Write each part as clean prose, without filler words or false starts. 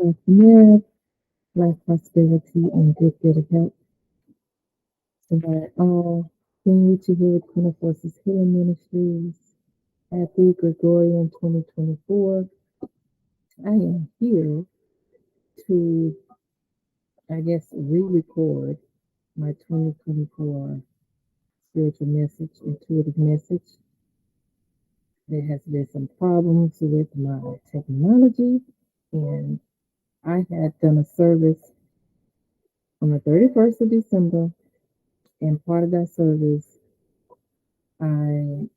entrepreneur, life prosperity, and good bit of health. So that all bring you to here at Queen Forces Healing Ministries. Happy Gregorian 2024. I am here to, I guess, re-record my 2024 spiritual message, intuitive message. There has been some problems with my technology, and I had done a service on the 31st of December, and part of that service, I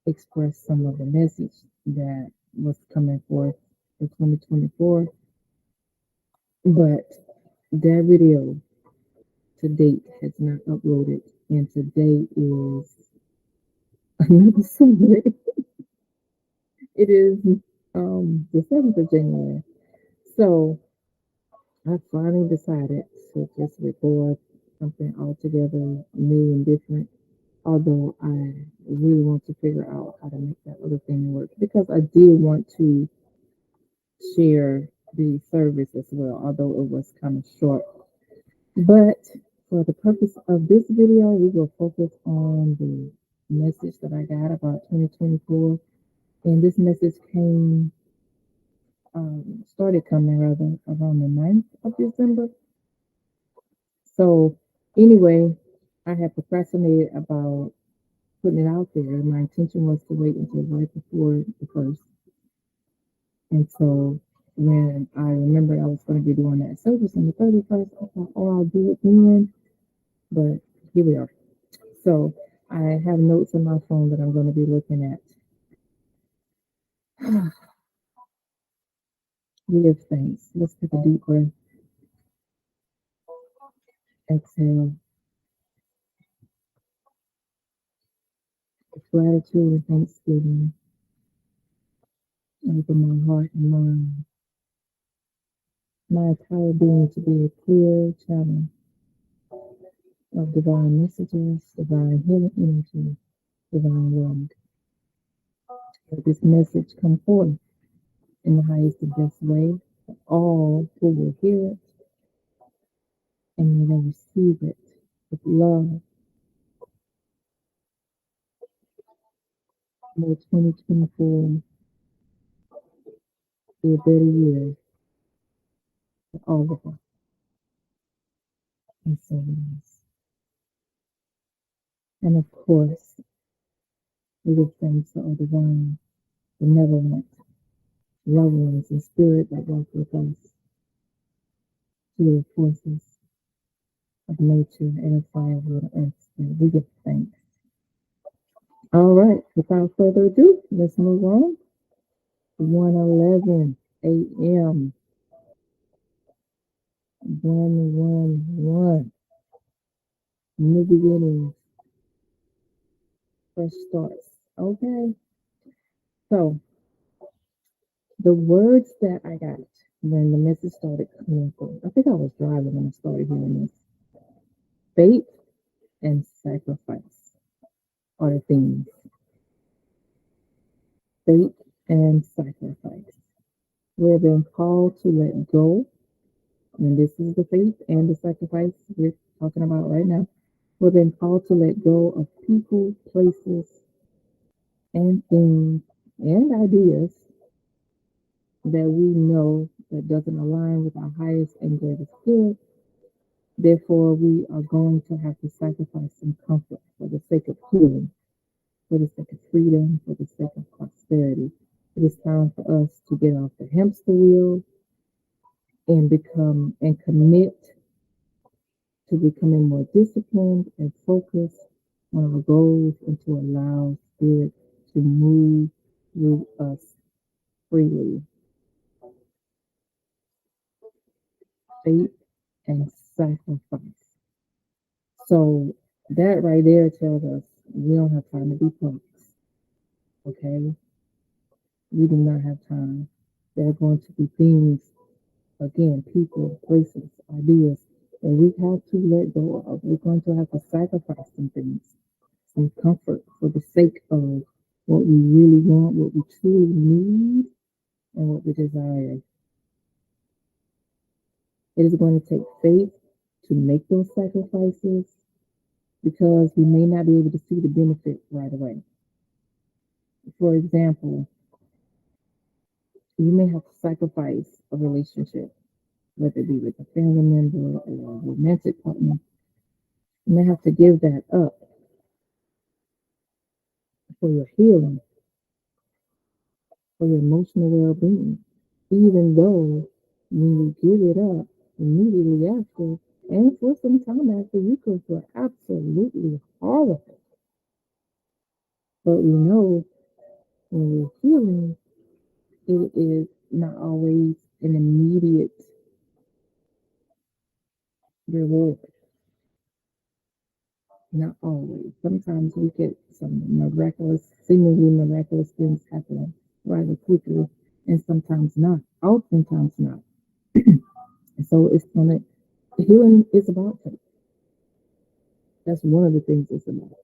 expressed some of the message that was coming forth for 2024. But that video to date has not uploaded, and today is another Sunday. It is the 7th of January. So I finally decided to just record something altogether new and different. Although I really want to figure out how to make that other thing work because I did want to share the service as well, although it was kind of short. But for the purpose of this video, we will focus on the message that I got about 2024. And this message started coming rather around the 9th of December. So anyway, I had procrastinated about putting it out there. My intention was to wait until right before the first. And so when I remembered I was going to be doing that service on the 31st, I thought, oh, I'll do it then. But here we are. So I have notes on my phone that I'm going to be looking at. Give thanks. Let's take a deep breath. Exhale. With gratitude and thanksgiving. Open my heart and mind. My entire being to be a clear channel of divine messages, divine healing energy, divine love. Let this message come forth in the highest and best way for all who will hear it and may they receive it with love. May 2024 be a better year for all of us. And so it is. And of course, we give thanks to our divine, benevolent loved ones in spirit that work with us, to the forces of nature and of fire, water, earth. And we give thanks. All right, without further ado, let's move on. 1:11 a.m. 111. New beginnings, fresh starts. Okay. So the words that I got when the message started coming through, I think I was driving when I started hearing this. Faith and sacrifice are the themes. Faith and sacrifice. We're being called to let go. And this is the faith and the sacrifice we're talking about right now. We're being called to let go of people, places, and things and ideas that we know that doesn't align with our highest and greatest good. Therefore, we are going to have to sacrifice some comfort for the sake of healing, for the sake of freedom, for the sake of prosperity. It is time for us to get off the hamster wheel and become and commit to becoming more disciplined and focused on our goals and to allow spirit to move through us freely. Faith and sacrifice. So that right there tells us we don't have time to be punks. Okay? We do not have time. There are going to be things, again, people, places, ideas that we have to let go of. We're going to have to sacrifice some things, some comfort for the sake of what we really want, what we truly need, and what we desire. It is going to take faith to make those sacrifices because we may not be able to see the benefit right away. For example, you may have to sacrifice a relationship, whether it be with a family member or a romantic partner. You may have to give that up for your healing, for your emotional well being, even though when you give it up immediately after, and for some time after, you could feel absolutely horrible. But we know when we're healing, it is not always an immediate reward. Not always. Sometimes we get some miraculous, seemingly miraculous things happening rather quickly, and sometimes not. Oftentimes not. And so it's gonna healing is about faith. That's one of the things it's about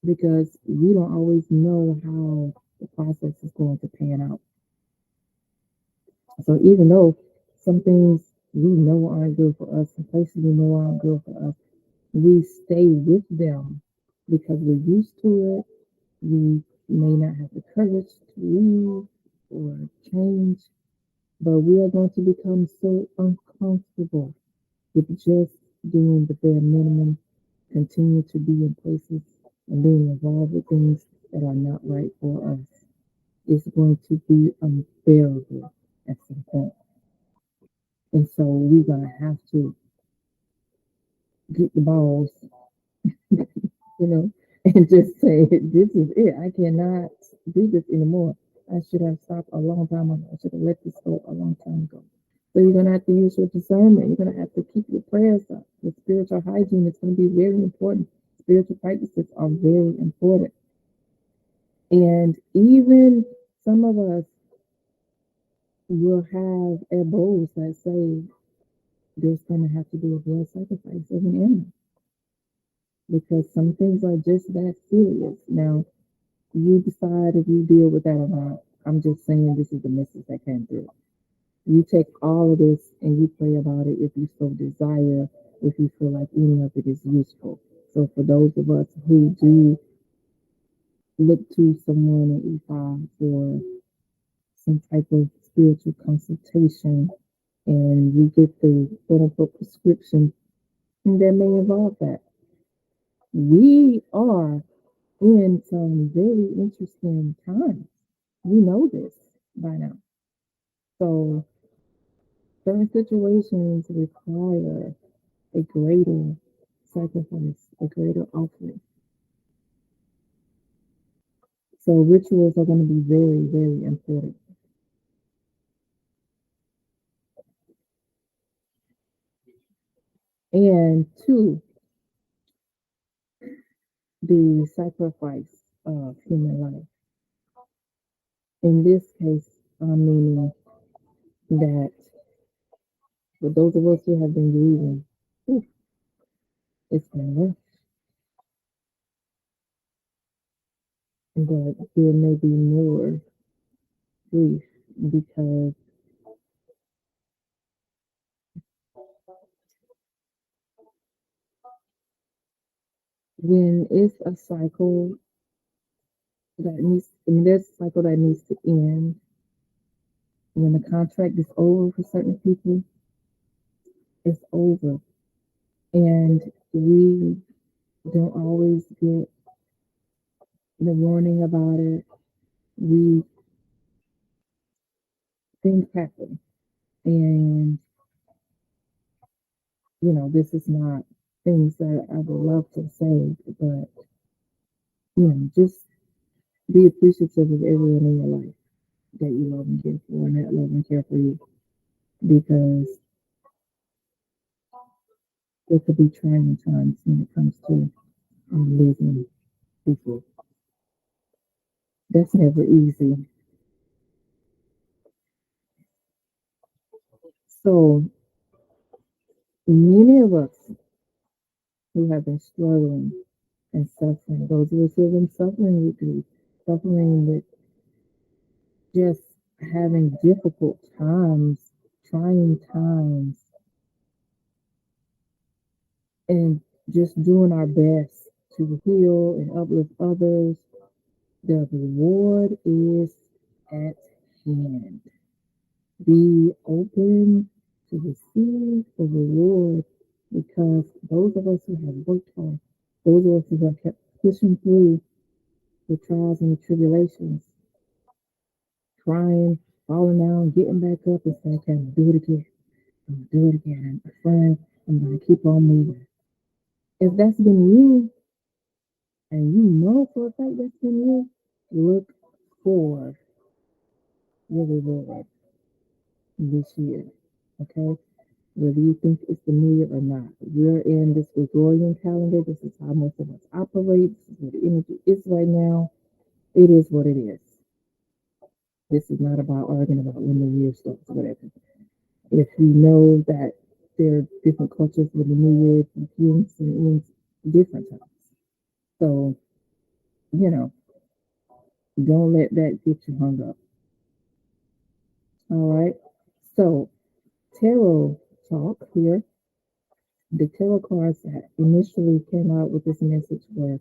because we don't always know how the process is going to pan out. So even though some things we know aren't good for us, some places we know aren't good for us, we stay with them because we're used to it. We may not have the courage to leave or change, but we are going to become so uncomfortable with just doing the bare minimum, continue to be in places and being involved with things that are not right for us. It's going to be unbearable at some point. And so we're going to have to get the balls, you know, and just say, this is it. I cannot do this anymore. I should have stopped a long time ago. I should have let this go a long time ago. So you're going to have to use your discernment. You're going to have to keep your prayers up. Your spiritual hygiene is going to be very important. Spiritual practices are very important. And even some of us will have abos that say there's going to have to be a blood sacrifice of an animal because some things are just that serious. Now, you decide if you deal with that or not. I'm just saying this is the message that came through. You take all of this and you pray about it if you so desire, if you feel like any of it is useful. So for those of us who do look to someone in EFI for some type of spiritual consultation and we get the quote unquote prescription, and that may involve that. We are in some very interesting times. We know this by now. So certain situations require a greater sacrifice, a greater offering. So rituals are going to be very, very important. And two, the sacrifice of human life. In this case, I'm meaning that for those of us who have been grieving, whew, it's been rough. But there may be more grief because when it's a cycle that needs, I mean, there's a cycle that needs to end. When the contract is over for certain people, it's over. And we don't always get the warning about it. We things happen. And, this is not things that I would love to say, but, just be appreciative of everyone in your life that you love and care for and that love and care for you because there could be trying times when it comes to losing people. That's never easy. So many of us who have been struggling and suffering, those of us who have been suffering with grief, suffering with just having difficult times trying times, and just doing our best to heal and uplift others, the reward is at hand. Be open to receive the reward, because those of us who have worked hard, those of us who have kept pushing through the trials and the tribulations, crying, falling down, getting back up and saying, "Can I do it again? I'm gonna do it again. My friend, I'm gonna keep on moving." If that's been you, and you know for a fact that's been you, look for your reward this year. Okay? Whether you think it's the new year or not. We're in this Gregorian calendar. This is how most of us operate. This is where the energy is right now. It is what it is. This is not about arguing about when the year starts or whatever. If you know that there are different cultures where the new year begins and ends different times. So, you know, don't let that get you hung up. All right. So, tarot talk here. The tarot cards that initially came out with this message were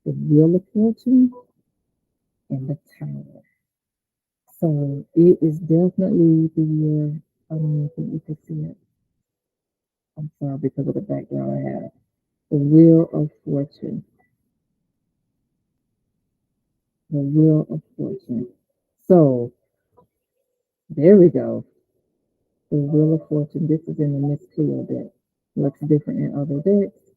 the Wheel of Fortune and the Tower. So it is definitely the year. I don't know if you can see it. I'm sorry because of the background I have. The Wheel of Fortune. The Wheel of Fortune. So there we go. The Wheel of Fortune. This is in the Miss Cleo deck. Looks different in other decks.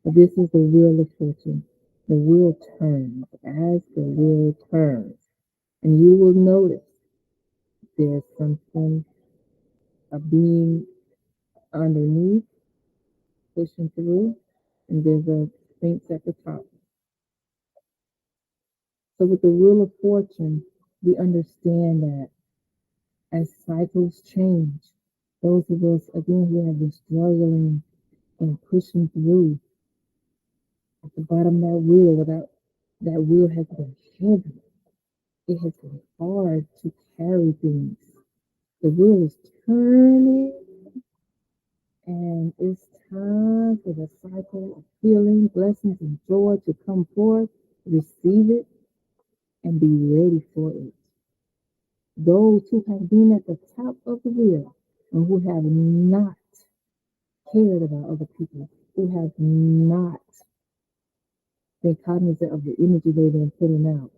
But this is the Wheel of Fortune. The wheel turns as the wheel turns. And you will notice there's something, a being underneath, pushing through, and there's a sphinx at the top. So with the Wheel of Fortune, we understand that as cycles change, those of us, again, who have been struggling and pushing through at the bottom of that wheel, that wheel has been heavy. It has been hard to carry things. The wheel is turning, and it's time for the cycle of healing, blessings, and joy to come forth. Receive it and be ready for it. Those who have been at the top of the wheel and who have not cared about other people, who have not been cognizant of the energy they've been putting out,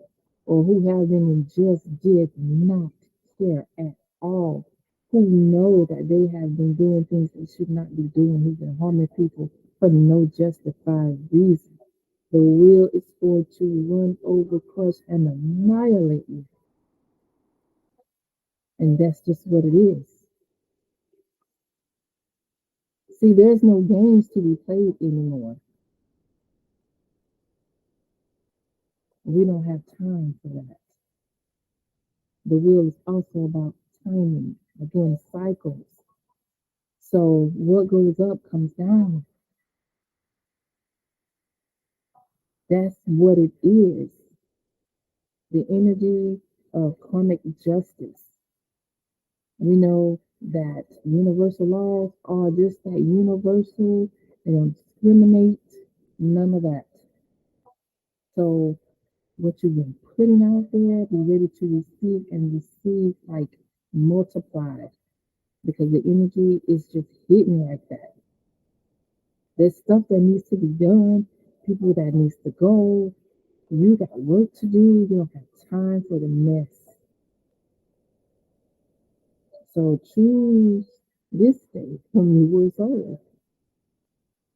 or who have been and just did not care at all, who know that they have been doing things they should not be doing, who've been harming people for no justified reason. The wheel is for to run over, crush, and annihilate you. And that's just what it is. See, there's no games to be played anymore. We don't have time for that. The wheel is also about timing, again, cycles. So what goes up comes down. That's what it is. The energy of karmic justice. We know that universal laws are just that, universal. They don't discriminate, none of that. So what you've been putting out there, be ready to receive, and receive like multiplied, because the energy is just hitting like that. There's stuff that needs to be done, people that needs to go. You got work to do. You don't have time for the mess. So choose this day whom you will serve.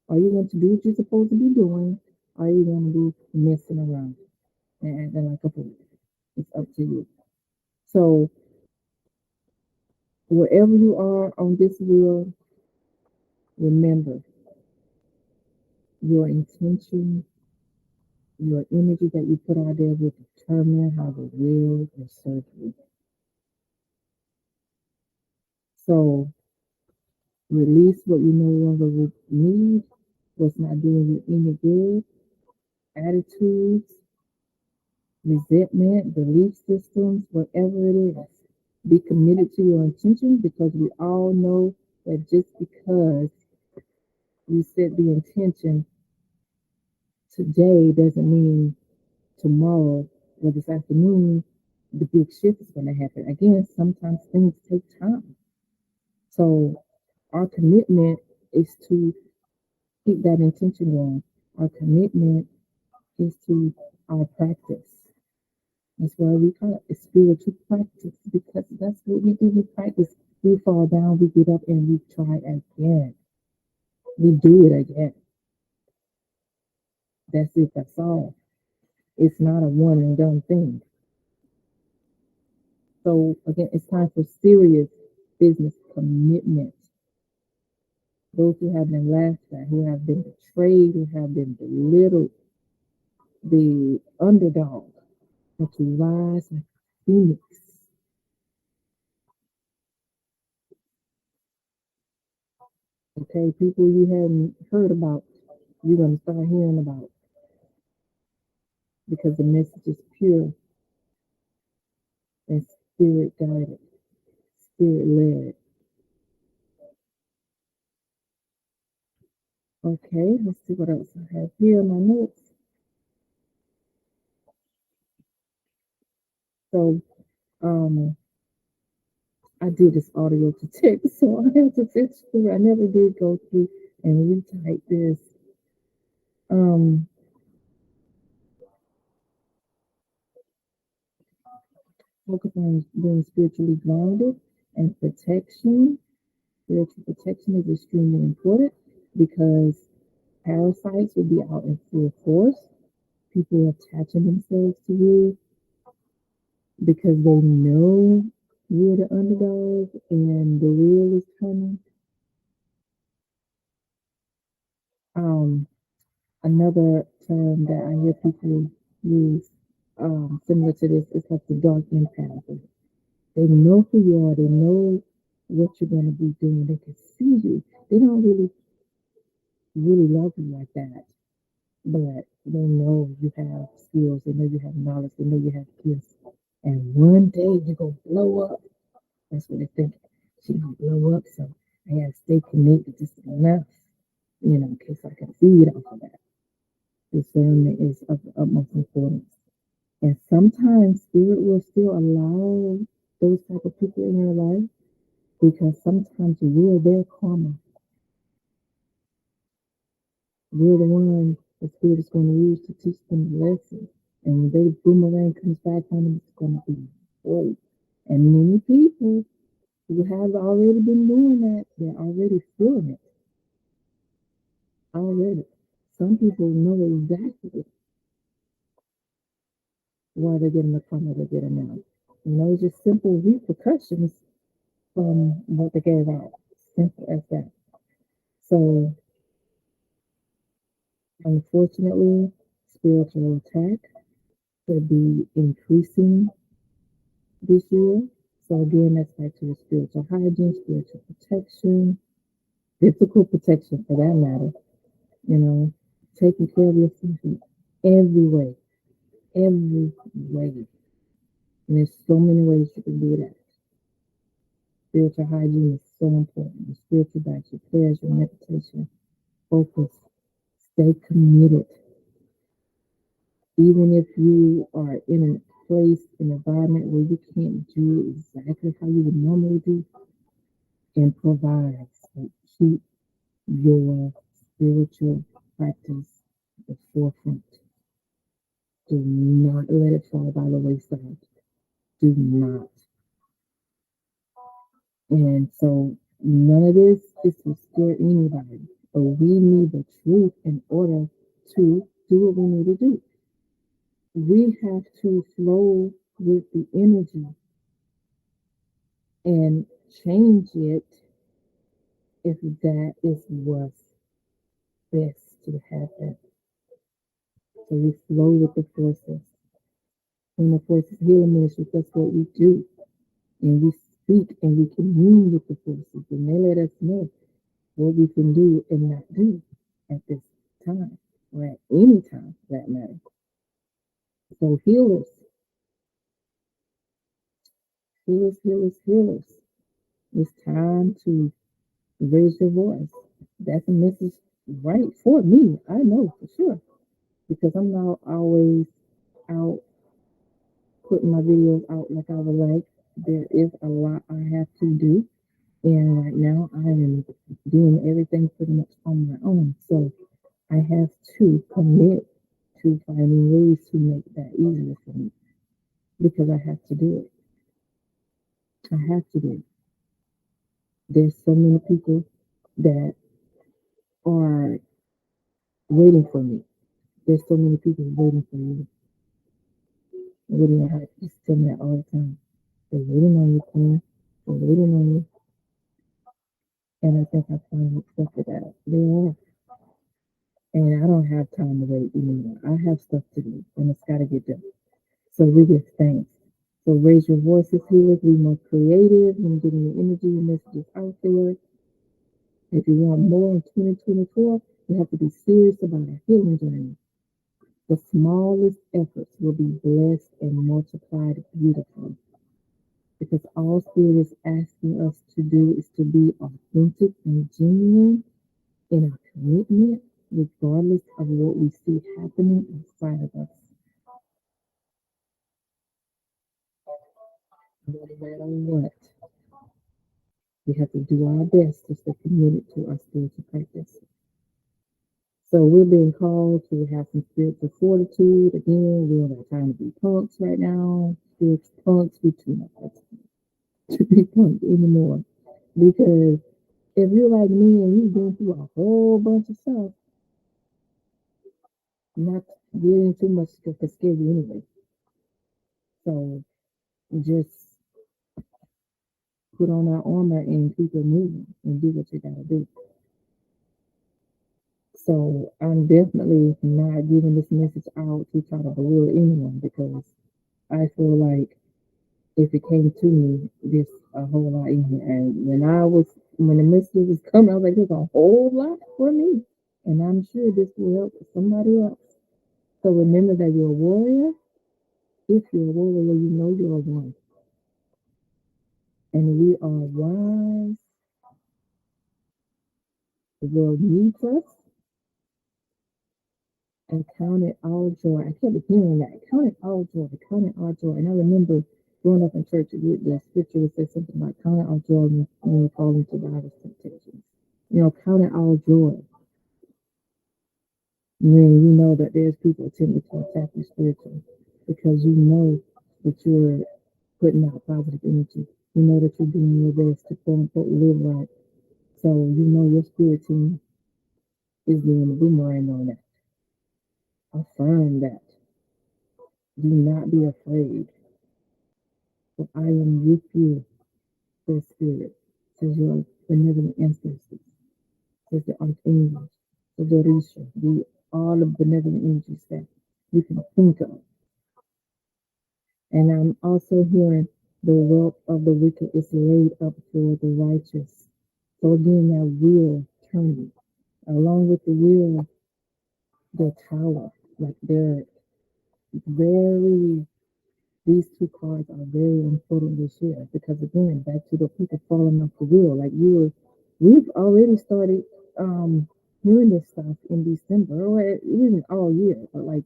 Are you going to do what you're supposed to be doing? Or are you going to be messing around and acting like a fool? It's up to you. So wherever you are on this wheel, remember your intention, your energy that you put out there will determine how the wheel will serve you. So release what you no longer need, what's not doing you any good, attitudes, resentment, belief systems, whatever it is. Be committed to your intention because we all know that just because you set the intention today doesn't mean tomorrow or this afternoon the big shift is going to happen. Again, sometimes things take time. So our commitment is to keep that intention going. Our commitment is to our practice. That's why we call it spiritual practice because that's what we do. We practice. We fall down, we get up, and we try again. We do it again. That's it. That's all. It's not a one and done thing. So again, it's time for serious business commitment. Those who have been laughed at, who have been betrayed, who have been belittled, the underdog, but to rise like a phoenix. Okay, people you hadn't heard about, you're gonna start hearing about because the message is pure and spirit guided, spirit led. Okay, let's see what else I have here in my notes. So, um, I did this audio to text, so I have to fix through. I never did go through and retype this. Um, Focus on being spiritually grounded and protection. Spiritual protection is extremely important because parasites will be out in full force. People attaching themselves to you because they know you're the underdog and the wheel is turning. Um, Another term that I hear people use similar to this is like the dark empath. They know who you are. They know what you're going to be doing. They can see you. They don't really love you like that, but they know you have skills. They know you have knowledge. They know you have gifts. And one day you're gonna blow up. That's what they think. She's gonna blow up, so I gotta stay connected just enough, in case I can feed off of that. Discernment is of the utmost importance. And sometimes spirit will still allow those type of people in your life because sometimes we're their karma. We're the one the spirit is going to use to teach them the lesson. And when they boomerang comes back on them, it's going to be great. And many people who have already been doing that, they're already feeling it already. Some people know exactly why they're getting the karma they're getting now. It's just simple repercussions from what they gave out. Simple as that. So, unfortunately, spiritual attack could be increasing this year. So again, that's back to the spiritual hygiene, spiritual protection, physical protection for that matter. You know, taking care of yourself in every way, every way. And there's so many ways you can do that. Spiritual hygiene is so important. Your spiritual diet, your prayers, your meditation, focus, stay committed. Even if you are in a place, an environment where you can't do exactly how you would normally do, improvise. So keep your spiritual practice at the forefront. Do not let it fall by the wayside. Do not. And so none of this is to scare anybody, but we need the truth in order to do what we need to do. We have to flow with the energy and change it if that is what's best to happen. So we flow with the forces. And the forces healing ministry, that's what we do. And we speak and we commune with the forces. And they let us know what we can do and not do at this time or at any time for that matter. So healers, Healers, healers, healers. It's time to raise your voice. That's a message right for me. I know for sure because I'm not always out putting my videos out like I would like. There is a lot I have to do. And right now I am doing everything pretty much on my own. So I have to commit to finding ways to make that easier for me because I have to do it. I have to do it. There's so many people that are waiting for me. There's so many people waiting for you. Waiting on her. Just tell me that all the time. They're waiting on you, Queen. They're waiting on you. And I think I finally accepted that. They are. And I don't have time to wait anymore. I have stuff to do and it's got to get done. So we give thanks. So raise your voices here. Be more creative when getting your energy and messages out there. If you want more in 2024, you have to be serious about a healing journey. The smallest efforts will be blessed and multiplied beautifully. Because all Spirit is asking us to do is to be authentic and genuine in our commitment, regardless of what we see happening outside of us. No matter what, we have to do our best to stay committed to our spiritual practice. So we're being called to have some spiritual fortitude. Again, we don't have time to be punks right now. Spiritual punks, we too much to be punks anymore. Because if you're like me and you've been through a whole bunch of stuff, not getting too much to scare you anyway. So just put on our armor and keep it moving and do what you gotta do. So I'm definitely not giving this message out to try to belittle anyone because I feel like if it came to me, there's a whole lot in here. And when the message was coming, I was like, there's a whole lot for me. And I'm sure this will help somebody else. So remember that you're a warrior. If you're a warrior, you know you're one. And we are wise. The world needs us. And count it all joy. I kept hearing that. Count it all joy. Count it all joy. And I remember growing up in church, the scripture would say something like, count it all joy when you fall into diverse temptations. You know, count it all joy when you know that there's people attempting to attack you spiritually because you know that you're putting out positive energy. You know that you're doing your best to quote unquote live right. So you know your spirit team is doing the boomerang on that. Affirm that. Do not be afraid. For I am with you, says Spirit, says your benevolent ancestors, says the archangels, says the Risha, all the benevolent energies that you can think of. And I'm also hearing the wealth of the wicked is laid up for the righteous. So again, that wheel turning. Along with the wheel, the tower. Like they're very, these two cards are very important this year because again, back to the people falling off the wheel. Like we've already started hearing this stuff in December, or even all year, but like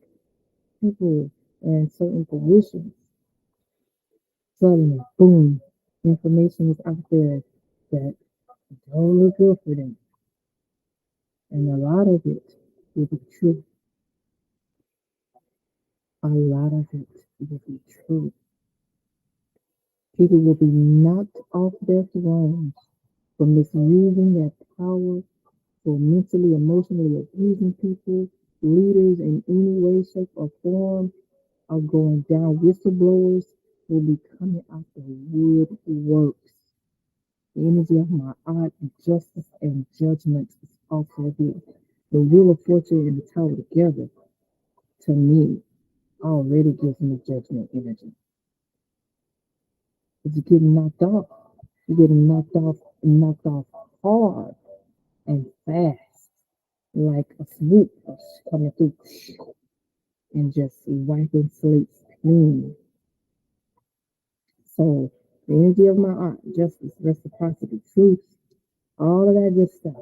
people in certain positions suddenly, boom, information is out there that don't look good for them. And a lot of it will be true. A lot of it will be true. People will be knocked off their thrones for misusing their power, for mentally, emotionally abusing people. Leaders in any way, shape, or form are going down. Whistleblowers will be coming out the woodworks. The energy of my art, justice, and judgment is also here. The wheel of fortune and the tower together, to me, already gives me judgment energy. If you're getting knocked off, you're getting knocked off hard and fast, like a swoop coming through and just wiping slates clean. So the energy of my art, justice, reciprocity, truth, all of that good stuff.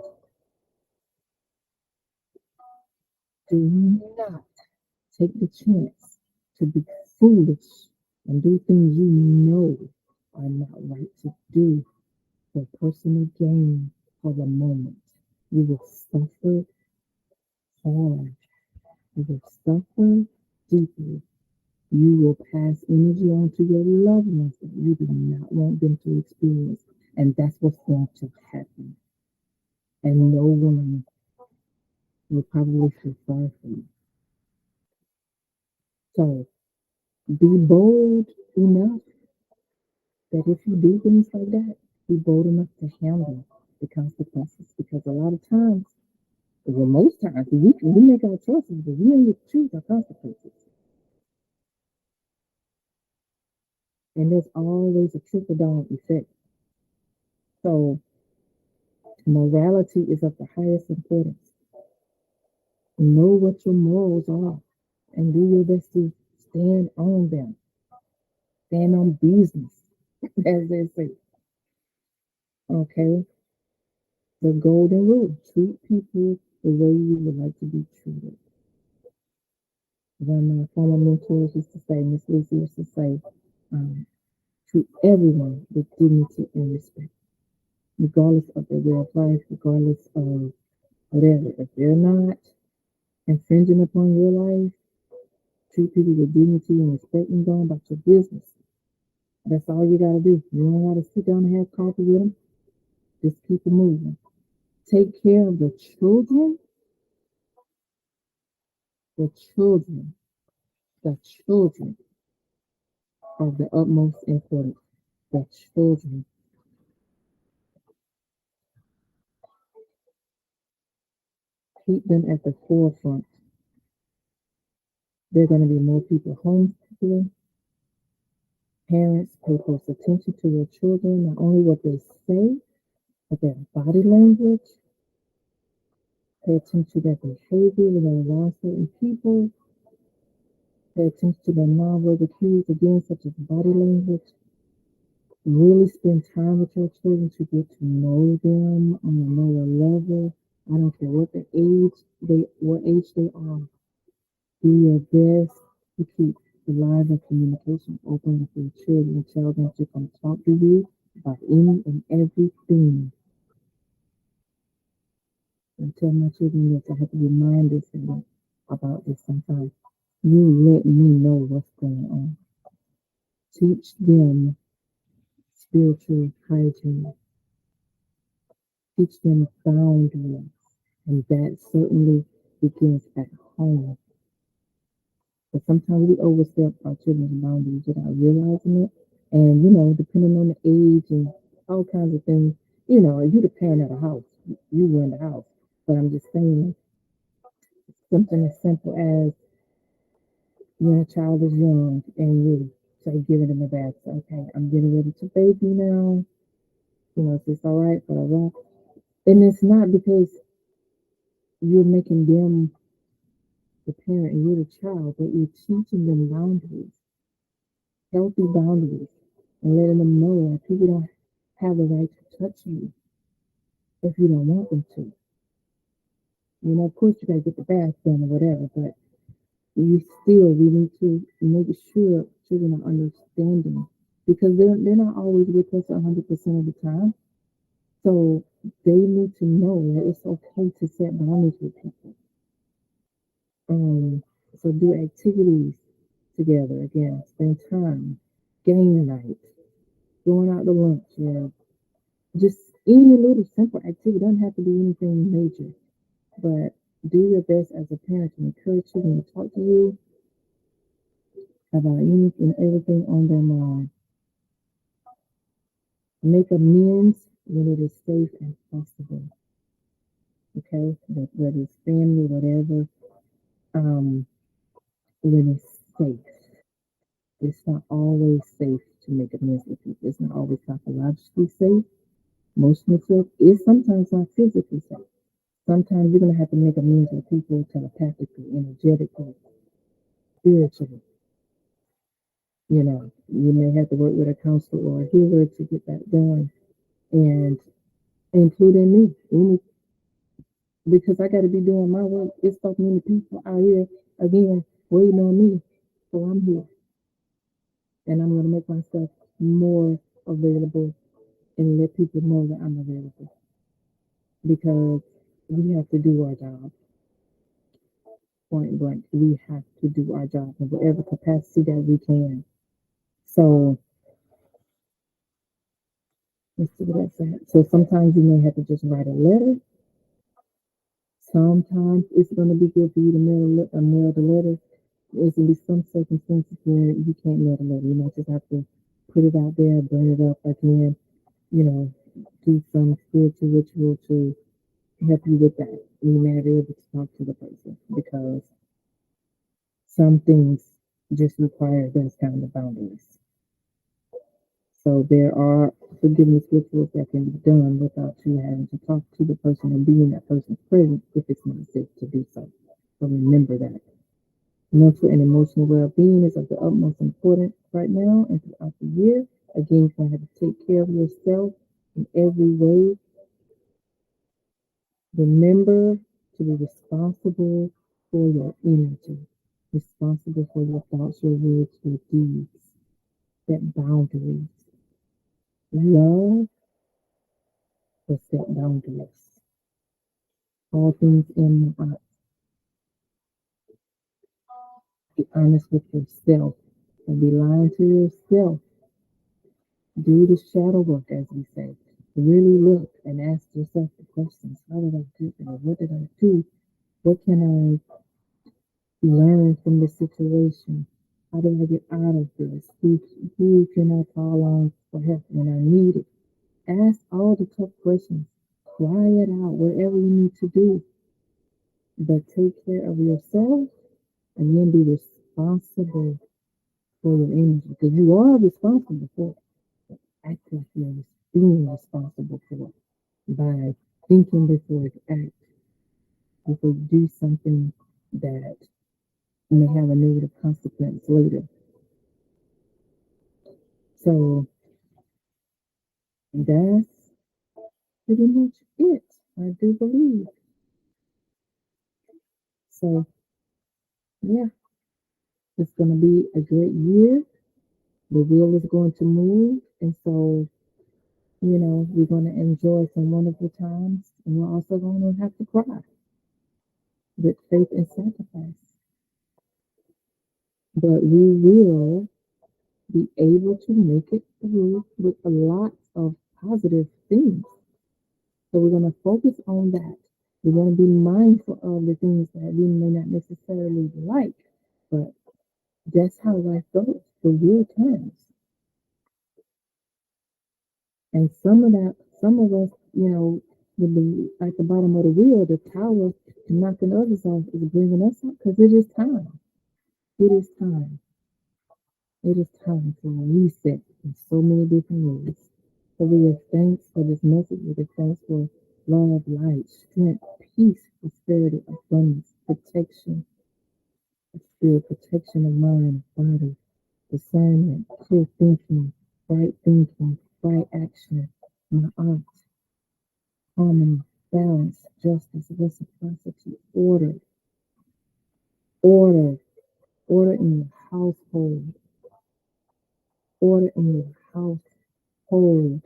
Do not take the chance to be foolish and do things you know are not right to do for personal gain for the moment. You will suffer hard. You will suffer deeply. You will pass energy on to your loved ones that you do not want them to experience. And that's what's going to happen. And no one will probably feel sorry for you. So be bold enough that if you do things like that, be bold enough to handle the consequences. Because a lot of times, well, most times, we make our choices, but we don't get to choose our consequences. And there's always a trickle down effect. So morality is of the highest importance. Know what your morals are and do your best to stand on them. Stand on business, as they say. Okay? The golden rule: treat people the way you would like to be treated. One of my former mentors used to say, Miss Lucy used to say, um, treat everyone with dignity and respect, regardless of their way of life, regardless of whatever. If they're not infringing upon your life, treat people with dignity and respect and go about your business. That's all you gotta do. You don't gotta sit down and have coffee with them. Just keep it moving. Take care of the children, the children of the utmost importance. The children. Keep them at the forefront. There are going to be more people homeschooling. Parents, pay close attention to your children, not only what they say, but their body language. Pay attention to their behavior when they're around certain people. Pay attention to their nonverbal cues, again, such as body language. Really spend time with your children to get to know them on a lower level. I don't care what age they are. Do your best to keep the lines of communication open with your children. Tell them to come talk to you about any and everything. And tell my children this. I have to remind them about this sometimes. You let me know what's going on. Teach them spiritual hygiene. Teach them boundaries. And that certainly begins at home. But sometimes we overstep our children's boundaries without realizing it. And, depending on the age and all kinds of things, you the parent of the house. You run the house. But I'm just saying something as simple as when a child is young and you say giving them a bath. Okay, I'm getting ready to bathe you now. Is this all right? Blah, blah, blah. And it's not because you're making them the parent and you're the child, but you're teaching them boundaries, healthy boundaries, and letting them know that people don't have the right to touch you if you don't want them to. Of course, you gotta get the bath done or whatever, but we need to make sure children are understanding because they're not always with us 100% of the time. So they need to know that it's okay to set boundaries with people. Um, so do activities together again, spend time, game night, going out to lunch, just any little simple activity. Doesn't have to be anything major, but do your best as a parent to encourage children to talk to you about anything and everything on their mind. Make amends when it is safe and possible. Okay, whether it's family, whatever, um, when it's safe. It's not always safe to make amends with people. It's not always psychologically safe. Emotionally safe. It's sometimes not physically safe. Sometimes you're gonna have to make amends with people telepathically, energetically, spiritually. You may have to work with a counselor or a healer to get that done, and including me, because I got to be doing my work. It's so many people out here again waiting on me, so I'm here, and I'm gonna make myself more available and let people know that I'm available because we have to do our job. Point blank, we have to do our job in whatever capacity that we can. So let's see what I said. So sometimes you may have to just write a letter. Sometimes it's going to be good for you to mail the letter. There's going to be some circumstances where you can't mail the letter. You might just have to put it out there, burn it up again, you know, do some spiritual ritual to help you with that. You may not be able to talk to the person because some things just require those kind of boundaries. So there are forgiveness rituals that can be done without you having to talk to the person or be in that person's presence if it's not safe to do so. So remember that. Mental and emotional well-being is of the utmost importance right now and throughout the year. Again, you're going to have to take care of yourself in every way. Remember to be responsible for your energy, responsible for your thoughts, your words, your deeds. Set boundaries. Love but set boundaries. All things in my heart. Be honest with yourself and be lying to yourself. Do the shadow work, as we say. Really look and ask yourself the questions. How did I do that? What did I do? What can I learn from this situation? How do I get out of this? Who can I call on for help when I need it? Ask all the tough questions. Cry it out, whatever you need to do. But take care of yourself and then be responsible for your energy because you are responsible for it. Act like you're being responsible for it by thinking before you act, before you do something that may have a negative consequence later. So that's pretty much it, I do believe. So yeah, it's going to be a great year. The wheel is going to move, and so we're going to enjoy some wonderful times, and we're also going to have to cry with faith and sacrifice. But we will be able to make it through with a lot of positive things. So we're going to focus on that. We're going to be mindful of the things that we may not necessarily like, but that's how life goes. The wheel turns. And some of us, with the at the bottom of the wheel, the tower knocking others off is bringing us up because it is time. It is time. It is time for a reset in so many different ways. So we give thanks for this message. We give thanks for love, light, strength, peace, prosperity, abundance, protection, spirit, protection of mind, body, discernment, clear thinking, right action, my art, harmony, balance, justice, reciprocity, order, order in your household, order in your household.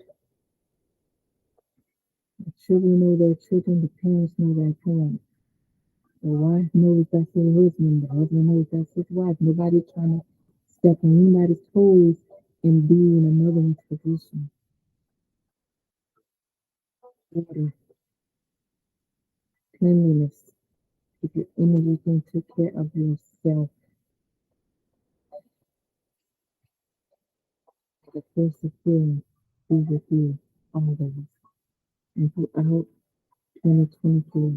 The children know their children, the parents know their parents. The wife knows that's her husband, the husband knows that's his wife. Nobody trying to step on anybody's toes and be in another one's position. Order, cleanliness. Keep your energy and take care of yourself. The force of healing be with you always and throughout 2024.